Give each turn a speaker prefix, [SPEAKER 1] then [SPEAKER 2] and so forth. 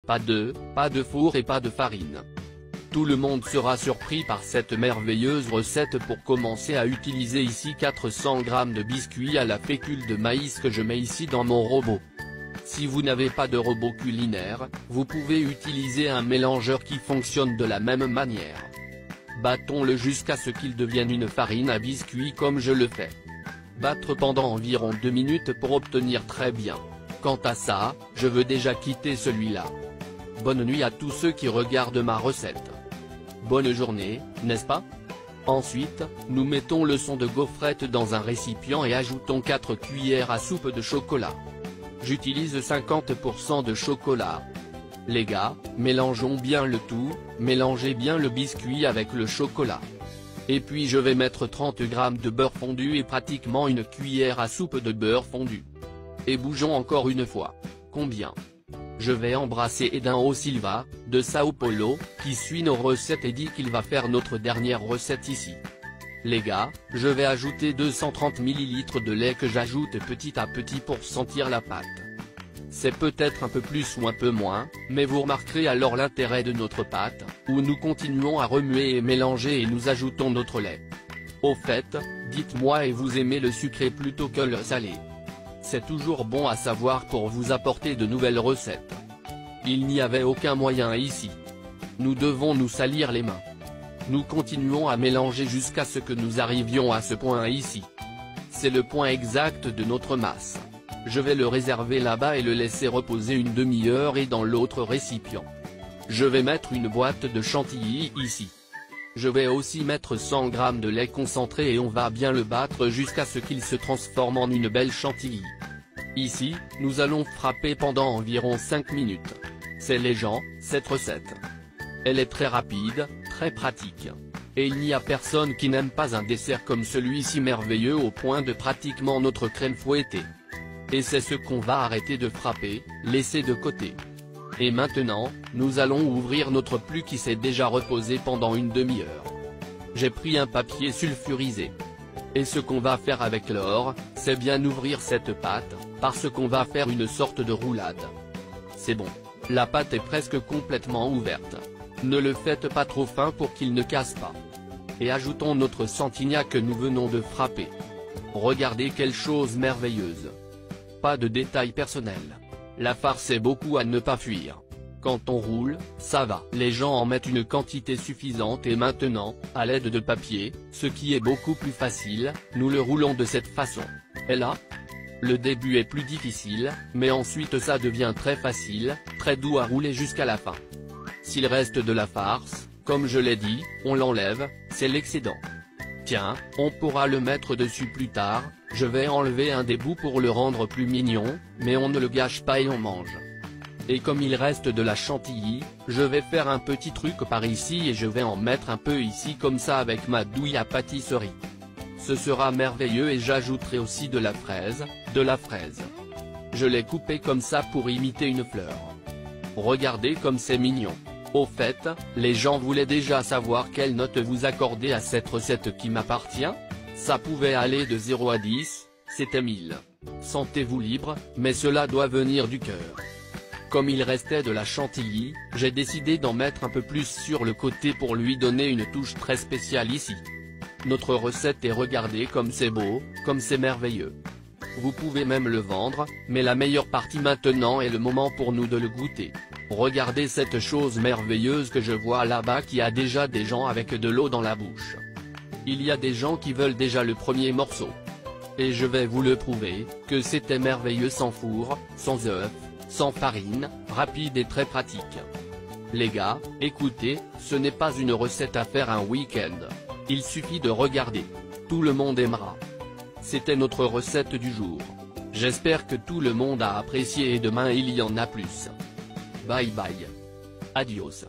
[SPEAKER 1] Pas de four et pas de farine. Tout le monde sera surpris par cette merveilleuse recette. Pour commencer à utiliser ici 400 g de biscuits à la fécule de maïs que je mets ici dans mon robot. Si vous n'avez pas de robot culinaire, vous pouvez utiliser un mélangeur qui fonctionne de la même manière. Battons-le jusqu'à ce qu'il devienne une farine à biscuits comme je le fais. Battre pendant environ 2 minutes pour obtenir très bien. Quant à ça, je veux déjà quitter celui-là. Bonne nuit à tous ceux qui regardent ma recette. Bonne journée, n'est-ce pas? Ensuite, nous mettons le son de gaufrette dans un récipient et ajoutons 4 cuillères à soupe de chocolat. J'utilise 50% de chocolat. Les gars, mélangeons bien le tout, mélangez bien le biscuit avec le chocolat. Et puis je vais mettre 30 g de beurre fondu et pratiquement une cuillère à soupe de beurre fondu. Et bougeons encore une fois. Combien? Je vais embrasser Edinho Silva, de Sao Paulo, qui suit nos recettes et dit qu'il va faire notre dernière recette ici. Les gars, je vais ajouter 230 ml de lait que j'ajoute petit à petit pour sentir la pâte. C'est peut-être un peu plus ou un peu moins, mais vous remarquerez alors l'intérêt de notre pâte, où nous continuons à remuer et mélanger et nous ajoutons notre lait. Au fait, dites-moi, et vous aimez le sucré plutôt que le salé? C'est toujours bon à savoir pour vous apporter de nouvelles recettes. Il n'y avait aucun moyen ici. Nous devons nous salir les mains. Nous continuons à mélanger jusqu'à ce que nous arrivions à ce point ici. C'est le point exact de notre masse. Je vais le réserver là-bas et le laisser reposer une demi-heure et dans l'autre récipient. Je vais mettre une boîte de chantilly ici. Je vais aussi mettre 100 g de lait concentré et on va bien le battre jusqu'à ce qu'il se transforme en une belle chantilly. Ici, nous allons frapper pendant environ 5 minutes. C'est léger, cette recette. Elle est très rapide, très pratique. Et il n'y a personne qui n'aime pas un dessert comme celui-ci merveilleux au point de pratiquement notre crème fouettée. Et c'est ce qu'on va arrêter de frapper, laisser de côté. Et maintenant, nous allons ouvrir notre plu qui s'est déjà reposé pendant une demi-heure. J'ai pris un papier sulfurisé. Et ce qu'on va faire avec l'or, c'est bien ouvrir cette pâte, parce qu'on va faire une sorte de roulade. C'est bon. La pâte est presque complètement ouverte. Ne le faites pas trop fin pour qu'il ne casse pas. Et ajoutons notre santigna que nous venons de frapper. Regardez quelle chose merveilleuse. Pas de détails personnels. La farce est beaucoup à ne pas fuir. Quand on roule, ça va. Les gens en mettent une quantité suffisante et maintenant, à l'aide de papier, ce qui est beaucoup plus facile, nous le roulons de cette façon. Et là, le début est plus difficile, mais ensuite ça devient très facile, très doux à rouler jusqu'à la fin. S'il reste de la farce, comme je l'ai dit, on l'enlève, c'est l'excédent. Tiens, on pourra le mettre dessus plus tard, je vais enlever un des bouts pour le rendre plus mignon, mais on ne le gâche pas et on mange. Et comme il reste de la chantilly, je vais faire un petit truc par ici et je vais en mettre un peu ici comme ça avec ma douille à pâtisserie. Ce sera merveilleux et j'ajouterai aussi de la fraise. Je l'ai coupé comme ça pour imiter une fleur. Regardez comme c'est mignon. Au fait, les gens voulaient déjà savoir quelle note vous accordez à cette recette qui m'appartient. Ça pouvait aller de 0 à 10, c'était 1000. Sentez-vous libre, mais cela doit venir du cœur. Comme il restait de la chantilly, j'ai décidé d'en mettre un peu plus sur le côté pour lui donner une touche très spéciale ici. Notre recette est, regardez comme c'est beau, comme c'est merveilleux. Vous pouvez même le vendre, mais la meilleure partie maintenant est le moment pour nous de le goûter. Regardez cette chose merveilleuse que je vois là-bas qui a déjà des gens avec de l'eau dans la bouche. Il y a des gens qui veulent déjà le premier morceau. Et je vais vous le prouver, que c'était merveilleux sans four, sans œufs, sans farine, rapide et très pratique. Les gars, écoutez, ce n'est pas une recette à faire un week-end. Il suffit de regarder. Tout le monde aimera. C'était notre recette du jour. J'espère que tout le monde a apprécié et demain il y en a plus. Bye bye. Adios.